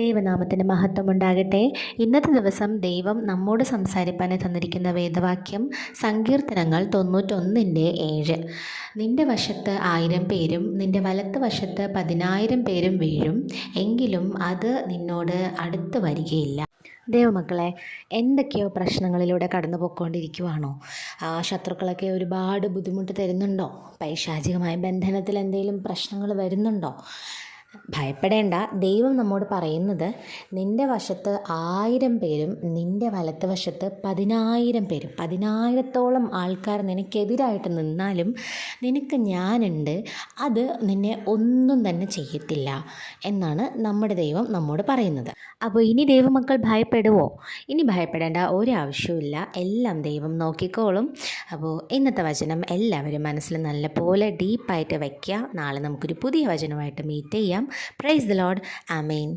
ദൈവനാമത്തിന് മഹത്വമുണ്ടാകട്ടെ. ഇന്നത്തെ ദിവസം ദൈവം നമ്മോട് സംസാരിപ്പാനായി തന്നിരിക്കുന്ന വേദവാക്യം സങ്കീർത്തനങ്ങൾ 91:7. നിന്റെ വശത്ത് 1000 പേരും നിന്റെ വലത്ത് വശത്ത് 10,000 പേരും വീഴും, എങ്കിലും അത് നിന്നോട് അടുത്ത് വരികയില്ല. ദൈവമക്കളെ, എന്തൊക്കെയോ പ്രശ്നങ്ങളിലൂടെ കടന്നു പോയിക്കൊണ്ടിരിക്കുവാണോ? ശത്രുക്കളൊക്കെ ഒരുപാട് ബുദ്ധിമുട്ട് തരുന്നുണ്ടോ? പൈശാചികമായ ബന്ധനത്തിൽ എന്തെങ്കിലും പ്രശ്നങ്ങൾ വരുന്നുണ്ടോ? ഭയപ്പെടേണ്ട. ദൈവം നമ്മോട് പറയുന്നത്, നിൻ്റെ വശത്ത് 1000 പേരും നിൻ്റെ വലത്ത് വശത്ത് 10,000 പേരും, 10,000-ഓളം ആൾക്കാർ നിനക്കെതിരായിട്ട് നിന്നാലും നിനക്ക് ഞാനുണ്ട്, അത് നിന്നെ ഒന്നും തന്നെ ചെയ്യത്തില്ല എന്നാണ് നമ്മുടെ ദൈവം നമ്മോട് പറയുന്നത്. അപ്പോൾ ഇനി ദൈവമക്കൾ ഭയപ്പെടുവോ? ഇനി ഭയപ്പെടേണ്ട ഒരാവശ്യവുമില്ല. എല്ലാം ദൈവം നോക്കിക്കോളും. അപ്പോൾ ഇന്നത്തെ വചനം എല്ലാവരും മനസ്സിൽ നല്ലപോലെ ഡീപ്പായിട്ട് വയ്ക്കുക. നാളെ നമുക്കൊരു പുതിയ വചനമായിട്ട് മീറ്റ് ചെയ്യാം. Praise the Lord. ആമേൻ.